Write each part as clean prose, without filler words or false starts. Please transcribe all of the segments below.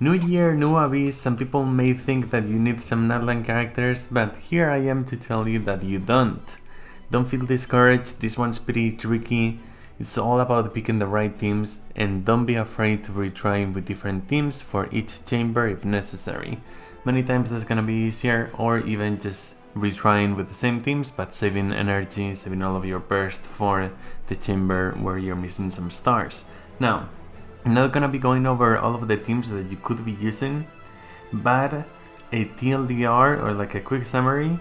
New year, new Abyss. Some people may think that you need some Natlan characters, but here I am to tell you that you don't. Don't feel discouraged, this one's pretty tricky. It's all about picking the right teams, and don't be afraid to retry with different teams for each chamber if necessary. Many times that's gonna be easier, or even just retrying with the same teams but saving energy, saving all of your burst for the chamber where you're missing some stars. Now, I'm not gonna be going over all of the teams that you could be using, but a TLDR or like a quick summary.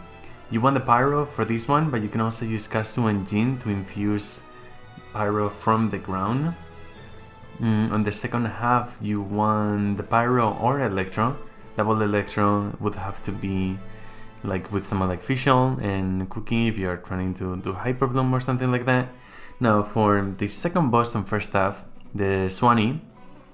You want the Pyro for this one, but you can also use Kasu and Jin to infuse Pyro from the ground. On the second half, you want the Pyro or Electro. Double Electro would have to be like with someone like Fischl and Cookie if you're trying to do Hyper Bloom or something like that. Now for the second boss on first half, the Swanee,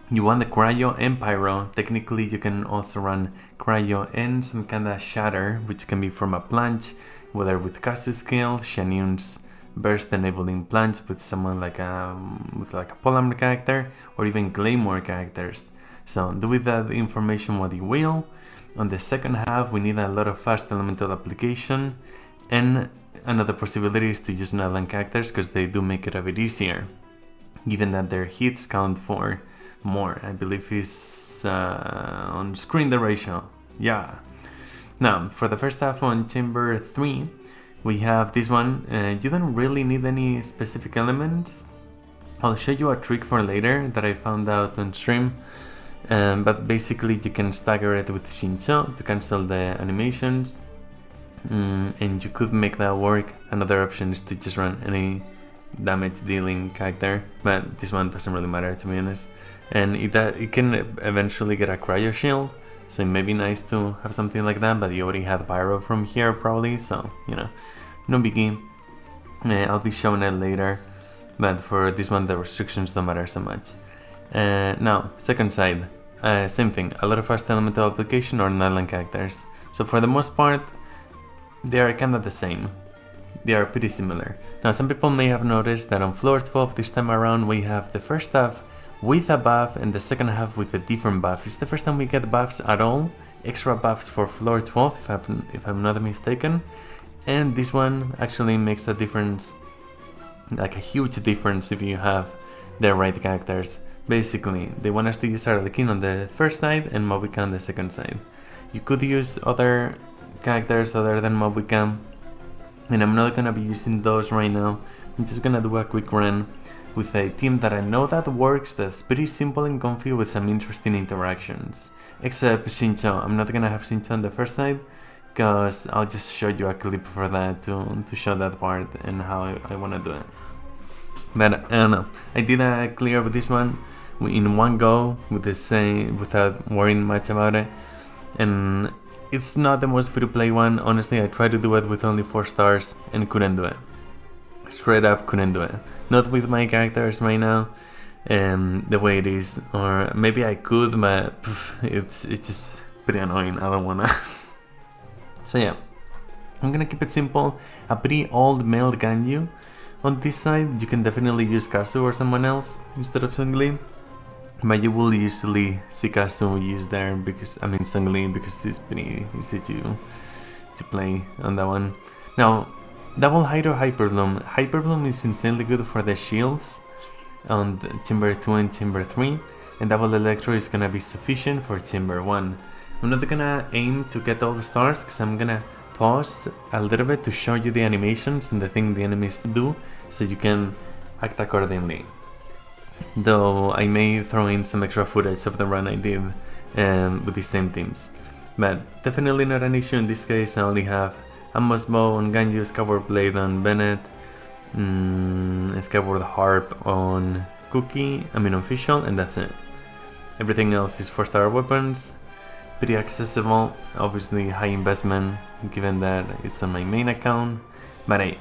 you want the Cryo and Pyro. Technically you can also run Cryo and some kinda Shatter, which can be from a Plunge, whether with Kasu skill, Shanyun's burst enabling Plunge with someone like a Polearm character, or even Claymore characters. So do with that information what you will. On the second half we need a lot of fast elemental application, and another possibility is to use Natlan characters because they do make it a bit easier, given that their hits count for more. I believe is on screen the ratio. Yeah. Now for the first half on chamber 3 we have this one. You don't really need any specific elements. I'll show you a trick for later that I found out on stream. But basically you can stagger it with Shincho to cancel the animations, and you could make that work. Another option is to just run any damage dealing character, but this one doesn't really matter to be honest. And it can eventually get a Cryo Shield, so it may be nice to have something like that, but you already had Pyro from here probably, so you know, no biggie. I'll be showing it later, but for this one the restrictions don't matter so much. Now, second side, same thing, a lot of fast elemental application or Natlan characters. So for the most part, they are kinda the same. They are pretty similar. Now some people may have noticed that on floor 12 this time around we have the first half with a buff and the second half with a different buff. It's the first time we get buffs at all, extra buffs for floor 12 if I'm not mistaken. And this one actually makes a difference, like a huge difference if you have the right characters. Basically, they want us to use Arlequin on the first side and Mobica on the second side. You could use other characters other than Mobica, and I'm not gonna be using those right now. I'm just gonna do a quick run with a team that I know that works, that's pretty simple and comfy with some interesting interactions. Except Shincho, I'm not gonna have Shincho on the first side, because I'll just show you a clip for that to show that part and how I wanna do it. But I don't know, I did a clear with this one in one go with the same, without worrying much about it, and it's not the most free to play one. Honestly, I tried to do it with only 4 stars and couldn't do it. Straight up couldn't do it. Not with my characters right now, the way it is, or maybe I could, but it's just pretty annoying. I don't wanna. So yeah, I'm gonna keep it simple. A pretty old male Ganyu. On this side, you can definitely use Kasu or someone else instead of Sungli, but you will usually see Kasu used there because, I mean Sungli, because it's pretty easy to play on that one. Now, double Hydro Hyper Bloom. Hyper Bloom is insanely good for the shields on the Chamber 2 and Chamber 3, and double Electro is gonna be sufficient for Chamber 1. I'm not gonna aim to get all the stars because I'm gonna pause a little bit to show you the animations and the thing the enemies do, so you can act accordingly. Though I may throw in some extra footage of the run I did with these same teams. But definitely not an issue in this case. I only have Amos Bow on Ganyu, Skyward Blade on Bennett, Skyward Harp on Cookie, on Fischl, and that's it. Everything else is 4-star weapons. Pretty accessible, obviously high investment given that it's on my main account, but hey,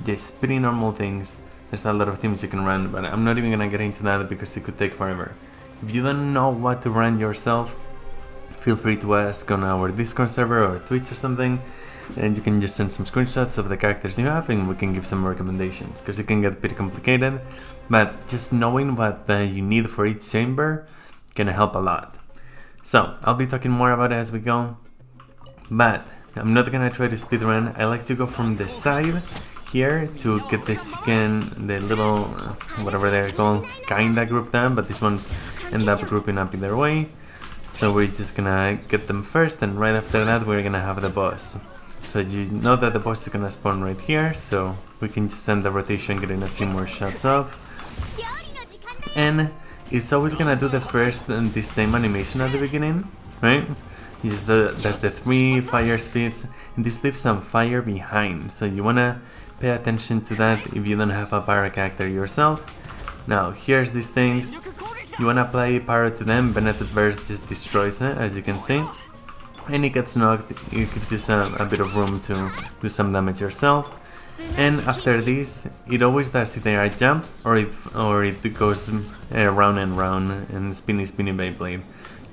just pretty normal things. There's a lot of teams you can run, but I'm not even gonna get into that because it could take forever. If you don't know what to run yourself, feel free to ask on our Discord server or Twitch or something, and you can just send some screenshots of the characters you have and we can give some recommendations, because it can get pretty complicated, but just knowing what you need for each chamber can help a lot. So I'll be talking more about it as we go, but I'm not gonna try to speedrun. I like to go from the side here to get the chicken, the little, whatever they're called, kinda grouped up, but these ones end up grouping up either way. So we're just gonna get them first, and right after that we're gonna have the boss. So you know that the boss is gonna spawn right here, so we can just end the rotation, getting a few more shots off. And it's always gonna do the first and the same animation at the beginning, right? There's the 3 fire speeds, and this leaves some fire behind, so you wanna pay attention to that if you don't have a pyro character yourself. Now here's these things. You wanna apply pyro to them. Benefit burst just destroys it, as you can see. And it gets knocked, it gives you a bit of room to do some damage yourself. And after this, it always does either a jump or it goes round and round and spinny Beyblade.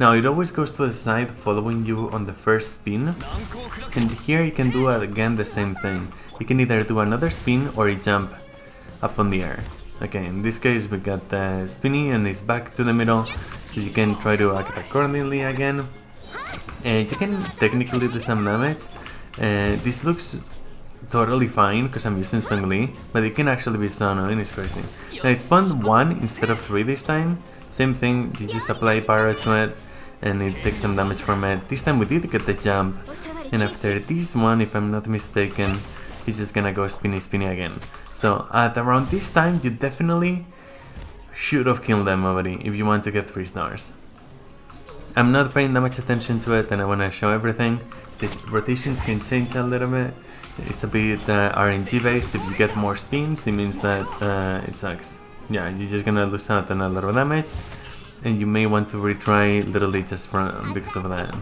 Now it always goes to the side, following you on the first spin. And here you can do again the same thing. You can either do another spin or a jump up on the air. Okay, in this case we got the spinny and it's back to the middle, so you can try to act accordingly again. And you can technically do some damage. This looks totally fine because I'm using Sangli, but it can actually be so annoying, it's crazy. Now it spawned 1 instead of 3 this time. Same thing, you just apply pyro to it and it takes some damage from it. This time we did get the jump, and after this one, if I'm not mistaken, he's just gonna go spinny again. So at around this time, you definitely should have killed them already if you want to get 3 stars. I'm not paying that much attention to it, and I want to show everything. The rotations can change a little bit. It's a bit RNG based. If you get more spins, it means that it sucks. Yeah, you're just gonna lose out on a lot of damage, and you may want to retry literally just because of that.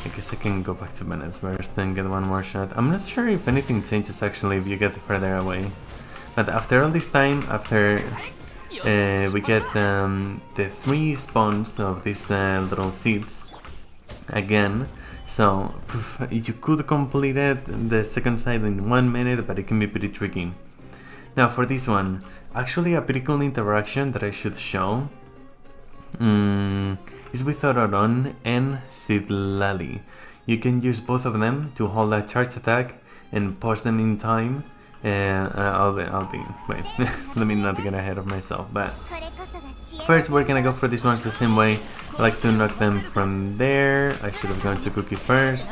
I guess I can go back to Bennett's burst and get one more shot. I'm not sure if anything changes actually if you get further away. But after all this time, after we get the 3 spawns of these little seeds again, so you could complete it, the second side, in 1 minute, but it can be pretty tricky. Now for this one, actually a pretty cool interaction that I should show is with Ororon and Sidlali. You can use both of them to hold a charge attack and pause them in time. Wait, let me not get ahead of myself, but first we're gonna go for these ones the same way. I like to knock them from there. I should have gone to Cookie first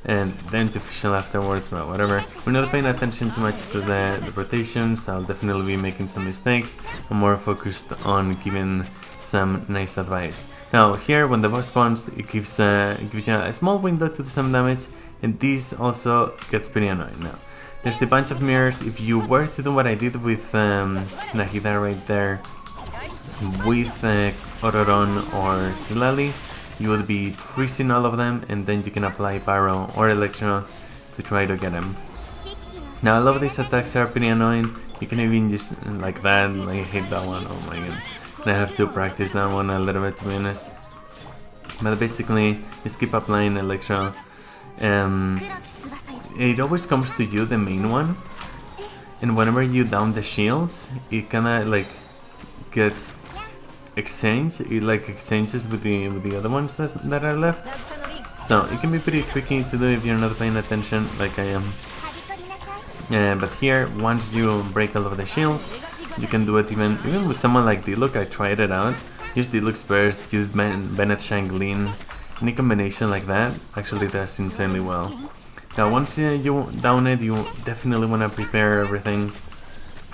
and then to Fischl afterwards, but whatever. We're not paying attention too much to the rotations. I'll definitely be making some mistakes. I'm more focused on giving some nice advice. Now here, when the boss spawns, it gives you a small window to do some damage, and this also gets pretty annoying. Now there's the bunch of mirrors. If you were to do what I did with Nahida right there, with Ororon or Silali, you will be freezing all of them, and then you can apply Pyro or Electro to try to get them. Now all of these attacks are pretty annoying. You can even use like that. I hate that one, oh my god. I have to practice that one a little bit, to be honest. But basically, just keep applying Electro. It always comes to you, the main one. And whenever you down the shields, it kinda like gets exchanged. It like exchanges with the other ones that are left. So it can be pretty tricky to do if you're not paying attention, like I am. But here, once you break all of the shields, you can do it even with someone like Diluc. I tried it out. Use Diluc's burst, use Bennett Shanglin. Any combination like that actually does insanely well. Now once you down it, you definitely want to prepare everything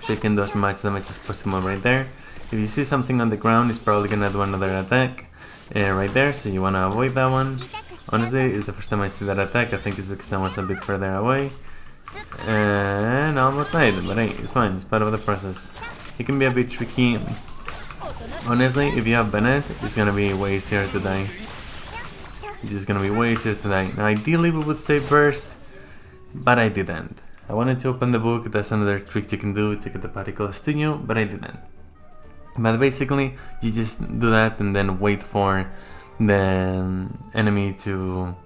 so you can do as much damage as possible right there. If you see something on the ground, it's probably gonna do another attack right there, so you want to avoid that one. Honestly, it's the first time I see that attack. I think it's because I was a bit further away. And I almost died, but hey, it's fine, it's part of the process. It can be a bit tricky. Honestly, if you have Bennett, it's gonna be way easier to die. It's just gonna be way easier to die. Now ideally we would say burst, but I didn't. I wanted to open the book. That's another trick you can do to get the particles to you, but I didn't. But basically, you just do that and then wait for the enemy to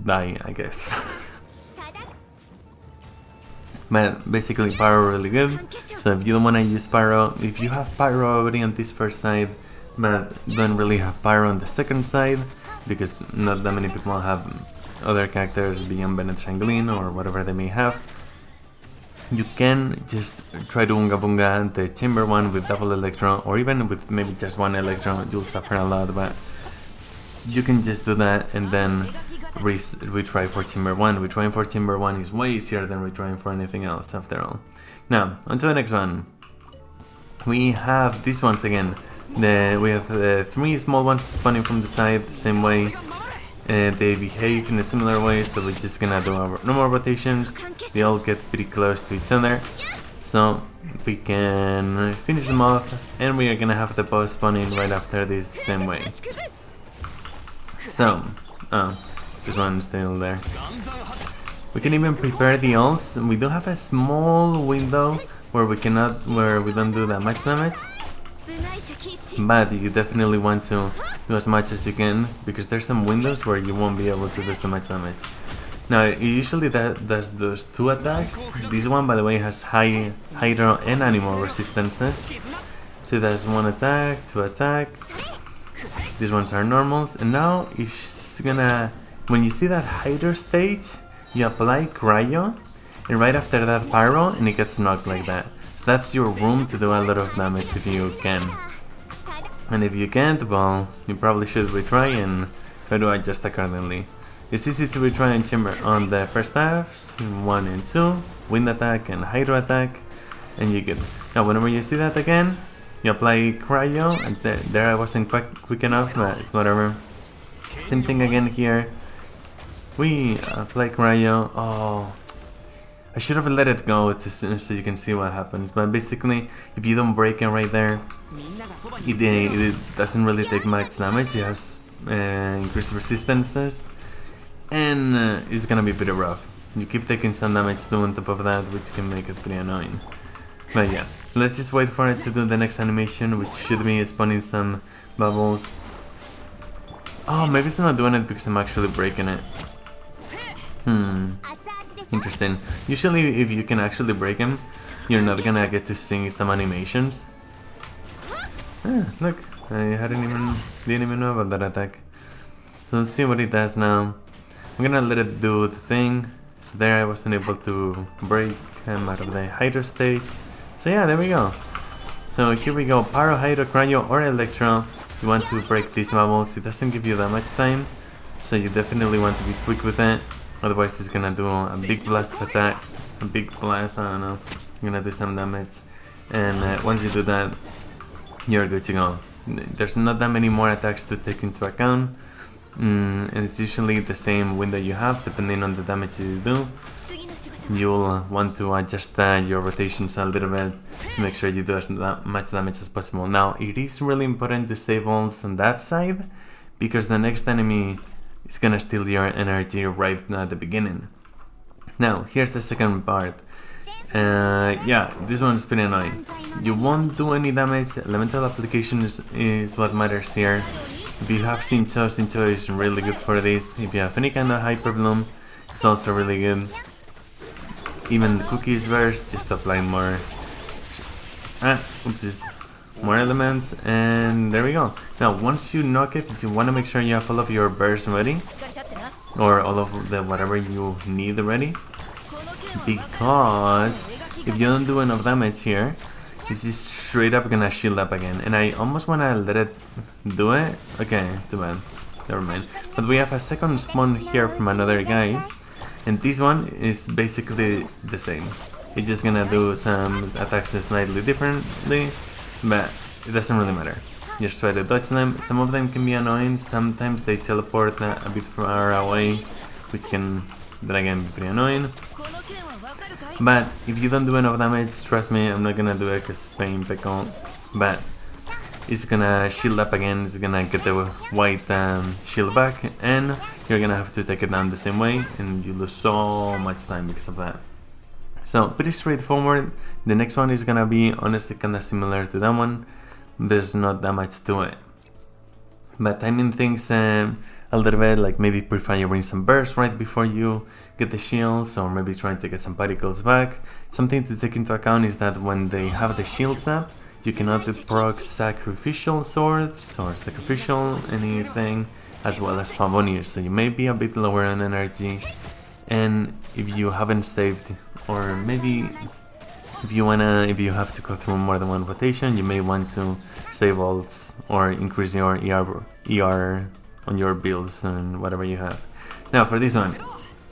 die, I guess. But basically, Pyro really good. So if you don't want to use Pyro, if you have Pyro already on this first side, but don't really have pyro on the second side because not that many people have other characters beyond Bennett Shanglin or whatever they may have. You can just try to Unga Bunga the chamber one with double electro, or even with maybe just one electro. You'll suffer a lot, but you can just do that and then retry for chamber 1. Retrying for chamber 1 is way easier than retrying for anything else after all. Now, on to the next one. We have these ones again. We have 3 small ones spawning from the side, the same way. They behave in a similar way, so we're just gonna do our normal rotations. They all get pretty close to each other, so we can finish them off, and we are gonna have the boss spawning right after this the same way. So, this one's still there. We can even prepare the ults. We do have a small window where we don't do that much damage, but you definitely want to do as much as you can because there's some windows where you won't be able to do so much damage. Now, usually that does those 2 attacks. This one, by the way, has high hydro and animal resistances. So there's 1 attack, 2 attack. These ones are normals, and now it's gonna. When you see that hydro stage, you apply cryo, and right after that pyro, and it gets knocked like that. So that's your room to do a lot of damage if you can. And if you can't, well, you probably should retry and try to adjust accordingly. It's easy to retry in chamber on the first halves, 1 and 2, wind attack and hydro attack, and you're good. Now whenever you see that again, you apply cryo, and there I wasn't quite quick enough, but it's whatever. Same thing again here. We apply cryo. Oh, I should have let it go so you can see what happens, but basically if you don't break it right there, it doesn't really take much damage. It has increased resistances, and it's gonna be pretty rough. You keep taking some damage too on top of that, which can make it pretty annoying. But yeah, let's just wait for it to do the next animation, which should be spawning some bubbles. Oh, maybe it's not doing it because I'm actually breaking it. Interesting. Usually if you can actually break him, you're not gonna get to see some animations. Look, I didn't even know about that attack. So let's see what it does now. I'm gonna let it do the thing. So there I wasn't able to break him out of the hydro state. So yeah, there we go. So here we go, pyro, hydro, cryo or electro. You want to break these bubbles. It doesn't give you that much time, so you definitely want to be quick with it. Otherwise it's gonna do a big blast of attack. A big blast, I don't know. You're gonna do some damage. And once you do that, you're good to go. There's not that many more attacks to take into account. And it's usually the same window you have, depending on the damage you do. You'll want to adjust your rotations a little bit to make sure you do as much damage as possible. Now, it is really important to save ults on that side, because the next enemy is gonna steal your energy right at the beginning. Now, here's the second part. Yeah, this one's pretty annoying. You won't do any damage. Elemental application is what matters here. If you have Shincho is really good for this. If you have any kind of Hyper Bloom, it's also really good. Even the Cookies burst, just apply more. Oopsies. More elements, and there we go. Now, once you knock it, you want to make sure you have all of your bursts ready, or all of the whatever you need ready, because if you don't do enough damage here, this is straight up gonna shield up again. And I almost want to let it do it. Okay, too bad. Never mind. But we have a second spawn here from another guy, and this one is basically the same. It's just gonna do some attacks slightly differently, but it doesn't really matter. Just try to dodge them. Some of them can be annoying. Sometimes they teleport a bit far away, which can then again be pretty annoying. But if you don't do enough damage, trust me, I'm not gonna do it because pain pickle. But it's gonna shield up again. It's gonna get the white shield back, and you're gonna have to take it down the same way, and you lose so much time because of that. So pretty straightforward. The next one is gonna be honestly kinda similar to that one. There's not that much to it, but timing things a little bit, like maybe prefiring some bursts right before you get the shields, or maybe trying to get some particles back. Something to take into account is that when they have the shields up, You cannot proc sacrificial swords or sacrificial anything, as well as Favonius, so you may be a bit lower on energy. And if you haven't saved, or maybe if you have to go through more than one rotation, you may want to save ults or increase your ER on your builds and whatever you have. Now for this one,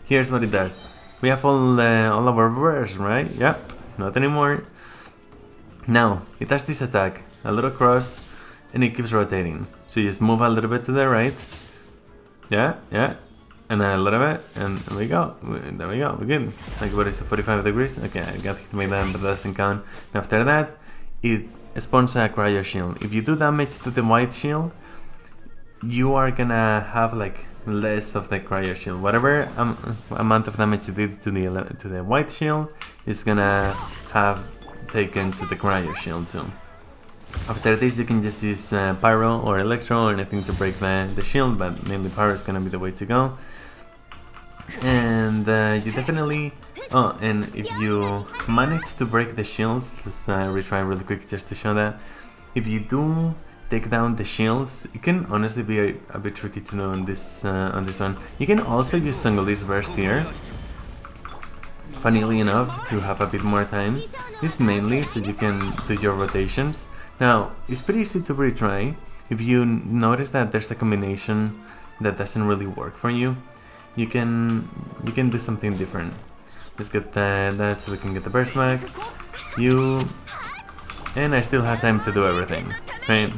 here's what it does. We have all of our bursts, right? Yep, not anymore. Now it has this attack, a little cross, and it keeps rotating. So you just move a little bit to the right. Yeah, and a little bit, and there we go, we're good. Like, what is it, 45 degrees? Okay, I got hit by that, but that doesn't count. And after that, it spawns a cryo shield. If you do damage to the white shield, you are gonna have like less of the cryo shield. Whatever amount of damage you did to the white shield is gonna have taken to the cryo shield too. After this, you can just use Pyro or Electro or anything to break the shield, but mainly Pyro is gonna be the way to go. And you definitely... Oh, and if you manage to break the shields, let's retry really quick just to show that. If you do take down the shields, it can honestly be a bit tricky to do on this one. You can also use Sungoli's Burst here, funnily enough, to have a bit more time. This mainly so you can do your rotations. Now, it's pretty easy to retry. If you notice that there's a combination that doesn't really work for you, you can do something different. Let's get that so we can get the burst back. And I still have time to do everything, right?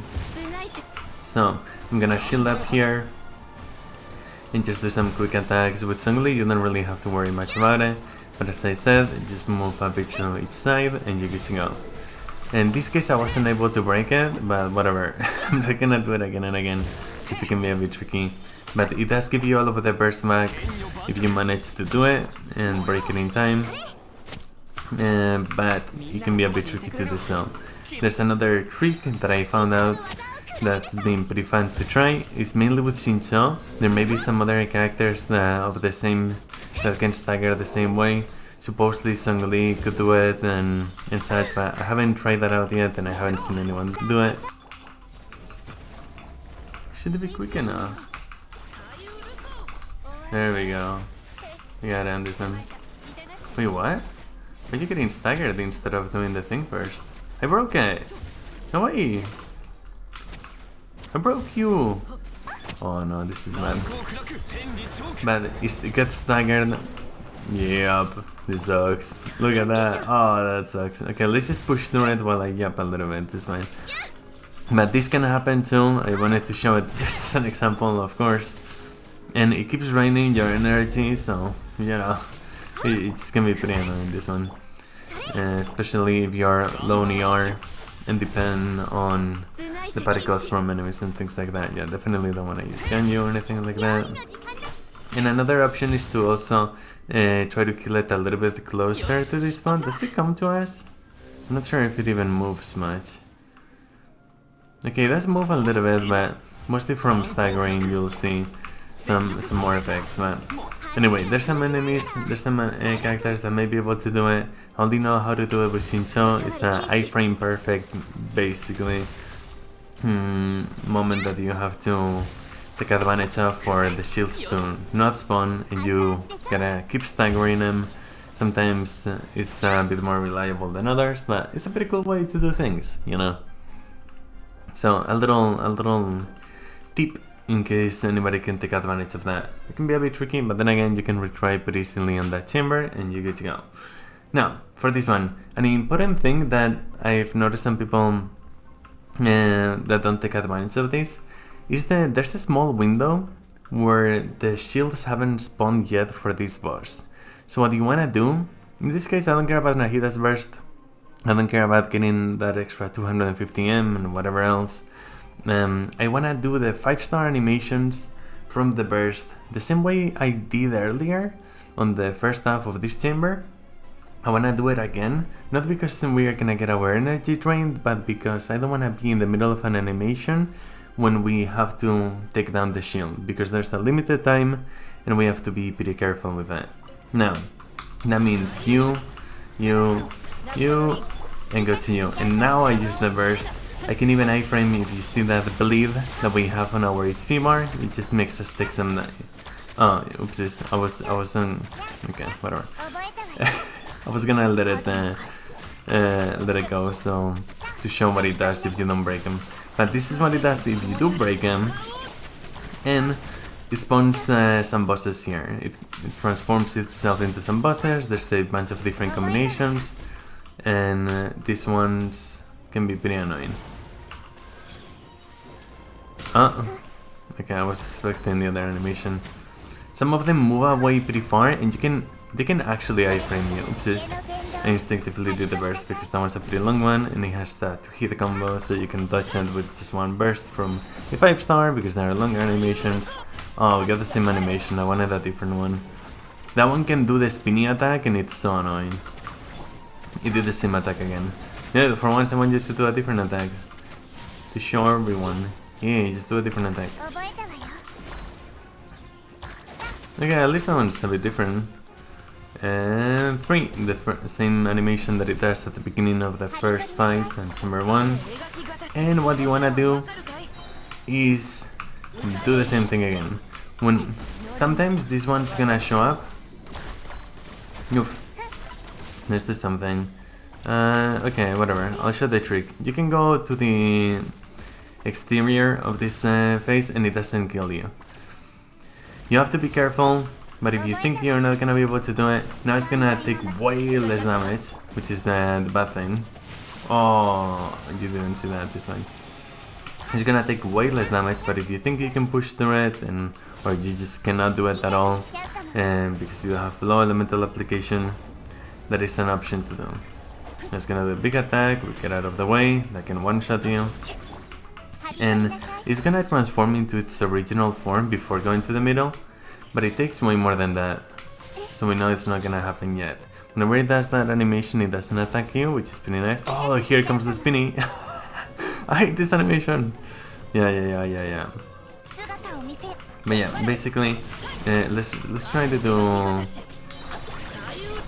So, I'm gonna shield up here and just do some quick attacks. With Sungli, you don't really have to worry much about it. But as I said, just move a bit to each side and you're good to go. In this case, I wasn't able to break it, but whatever. I'm not gonna do it again and again, because it can be a bit tricky. But it does give you all of the burst back if you manage to do it and break it in time. But it can be a bit tricky to do so. There's another trick that I found out that's been pretty fun to try. It's mainly with Shincho. There may be some other characters that can stagger the same way. Supposedly Sungli could do it and such, but I haven't tried that out yet and I haven't seen anyone do it. Should it be quick enough? There we go. We gotta end this one. Wait, what? Why are you getting staggered instead of doing the thing first? I broke it! No way! I broke you! Oh no, this is bad. But it gets staggered. Yep, this sucks. Look at that. Oh, that sucks. Okay, let's just push through it while I yap a little bit. It's fine. But this can happen too. I wanted to show it just as an example, of course. And it keeps draining your energy, so you know, it's gonna be pretty annoying, this one. Especially if you're low in ER and depend on the particles from enemies and things like that. Yeah, definitely don't want to use Ganyu or anything like that. And another option is to also try to kill it a little bit closer to this spawn. Does it come to us? I'm not sure if it even moves much. Okay, it does move a little bit, but mostly from staggering you'll see some more effects. But anyway, there's some enemies, there's some characters that may be able to do it. I only know how to do it with Shincho. It's the iframe perfect, basically, moment that you have to take advantage of for the shields to not spawn, and you gotta keep staggering them. Sometimes it's a bit more reliable than others, but it's a pretty cool way to do things, you know. So a little tip in case anybody can take advantage of that. It can be a bit tricky, but then again you can retry pretty easily on that chamber and you're good to go. Now, for this one, an important thing that I've noticed some people that don't take advantage of this is that there's a small window where the shields haven't spawned yet for this boss. So what you wanna do, in this case I don't care about Nahida's burst, I don't care about getting that extra 250M and whatever else. I wanna do the 5-star animations from the burst the same way I did earlier on the first half of this chamber. I wanna do it again, not because we are gonna get our energy drained, but because I don't wanna be in the middle of an animation when we have to take down the shield, because there's a limited time and we have to be pretty careful with that. Now, that means you, and go to you. And now I use the burst. I can even iframe if you see that bleed that we have on our HP bar. It just makes us take some. Oh, oopsies. I was on. Okay, whatever. I was gonna let it go, so to show what it does if you don't break him. But this is what it does if you do break him, and it spawns some bosses here. It transforms itself into some bosses. There's a bunch of different combinations, and these ones can be pretty annoying. Okay, I was expecting the other animation. Some of them move away pretty far, and they can actually iframe you. Oopsies. I instinctively did the burst because that one's a pretty long one, and it has that 2-hit combo, so you can dodge it with just one burst from a 5-star because there are longer animations. Oh, we got the same animation. I wanted a different one. That one can do the spinny attack, and it's so annoying. It did the same attack again. Yeah, for once I want you to do a different attack to show everyone. Yeah, just do a different attack. Okay, at least that one's a bit different. And 3, the same animation that it does at the beginning of the first fight on Chamber 1. And what you wanna do is do the same thing again. When sometimes this one's gonna show up. Oof. Let's do something. Okay, whatever. I'll show the trick. You can go to the exterior of this face and it doesn't kill you. You have to be careful, but if you think you're not gonna be able to do it, now it's gonna take way less damage, which is the bad thing. Oh, you didn't see that this time. It's gonna take way less damage, but if you think you can push through it, or you just cannot do it at all, because you have low elemental application, that is an option to do. It's gonna do a big attack, we get out of the way, that can one-shot you. And it's gonna transform into its original form before going to the middle, but it takes way more than that, so we know it's not gonna happen yet. Whenever it does that animation, it doesn't attack you, which is pretty nice. Oh, here comes the spinny! I hate this animation! Yeah. But yeah, basically, let's try to do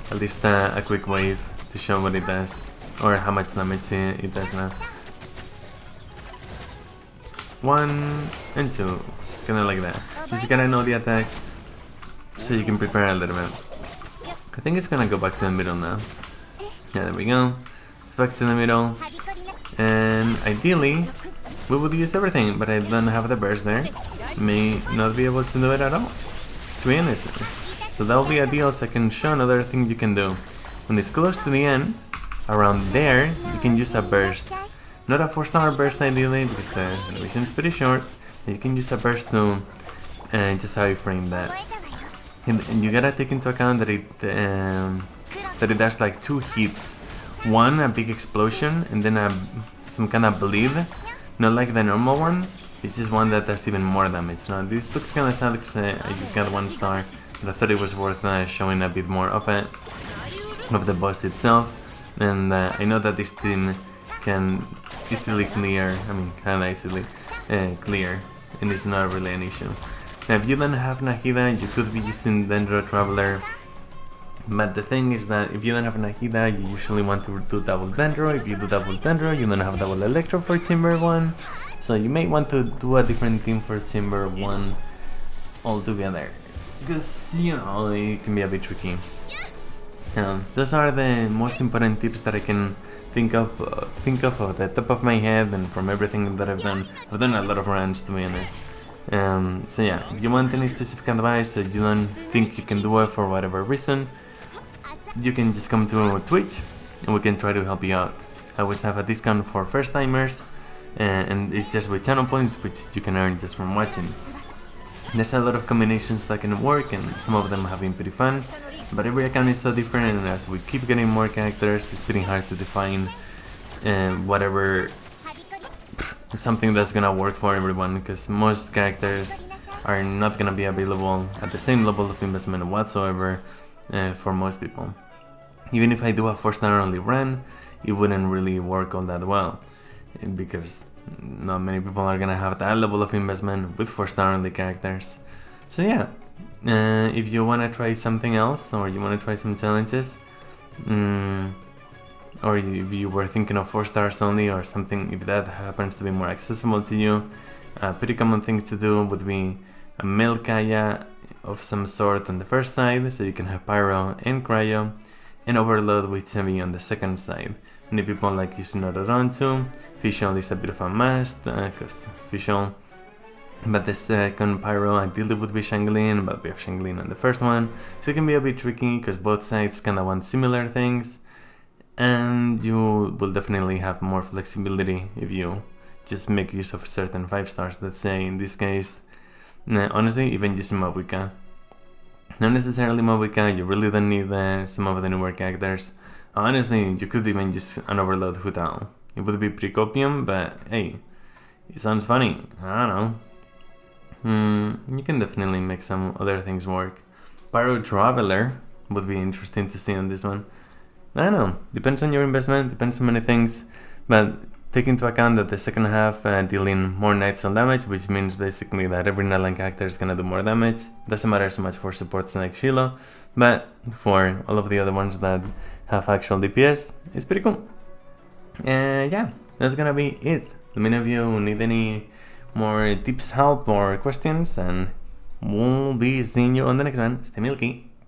at least a quick wave to show what it does, or how much damage it does now. 1 and 2, kinda like that. Just gotta know the attacks, so you can prepare a little bit. I think it's gonna go back to the middle now. Yeah, there we go. It's back to the middle. And ideally, we would use everything, but I don't have the burst there. May not be able to do it at all, to be honest. So that will be ideal, so I can show another thing you can do. When it's close to the end, around there, you can use a burst. Not a 4-star burst ideally, because the animation is pretty short. You can use a burst to just how you frame that. And you gotta take into account that it does like 2 hits. One, a big explosion, and then some kind of bleed. Not like the normal one, it's just one that does even more damage. Now this looks kinda sad because I just got 1 star, but I thought it was worth showing a bit more of it, of the boss itself. And I know that this team can easily clear, kinda easily clear, and it's not really an issue. Now if you don't have Nahida, you could be using Dendro Traveler, but the thing is that if you don't have Nahida, you usually want to do double Dendro. If you do double Dendro, you don't have double Electro for Chamber 1, so you may want to do a different team for Chamber 1 altogether, because, you know, it can be a bit tricky. Those are the most important tips that I can think of the top of my head, and from everything that I've done a lot of runs, to be honest. So yeah, if you want any specific advice, or you don't think you can do it for whatever reason, you can just come to Twitch and we can try to help you out. I always have a discount for first timers, and it's just with channel points, which you can earn just from watching. There's a lot of combinations that can work, and some of them have been pretty fun, but every account is so different, and as we keep getting more characters, it's pretty hard to define whatever something that's gonna work for everyone, because most characters are not gonna be available at the same level of investment whatsoever for most people. Even if I do a 4-star only run, it wouldn't really work all that well, because not many people are gonna have that level of investment with 4-star only characters. So yeah, if you wanna try something else, or you wanna try some challenges, or if you were thinking of 4 stars only or something, if that happens to be more accessible to you, a pretty common thing to do would be a Milkaya of some sort on the first side, so you can have Pyro and Cryo, and Overload with Semi on the second side. Many people like using Autoron too. Visual is a bit of a must, because Visual. But the second Pyro ideally would be Shangling, but we have Shangling on the first one, so it can be a bit tricky because both sides kinda want similar things, and you will definitely have more flexibility if you just make use of certain 5 stars. Let's say in this case, honestly, even using Mabuika. Not necessarily Mabuika, you really don't need some of the newer characters. Honestly, you could even use an Overload Hutao. It would be pretty copium, but hey, it sounds funny. I don't know. You can definitely make some other things work. Pyro Traveler would be interesting to see on this one. I don't know, depends on your investment, depends on many things, but take into account that the second half dealing more nightstone damage, which means basically that every Nightline character is gonna do more damage. Doesn't matter so much for supports like Shiloh, but for all of the other ones that have actual DPS, it's pretty cool. And yeah, that's gonna be it. Let me know if you need any more tips, help, or questions, and we'll be seeing you on the next one. Stay milky.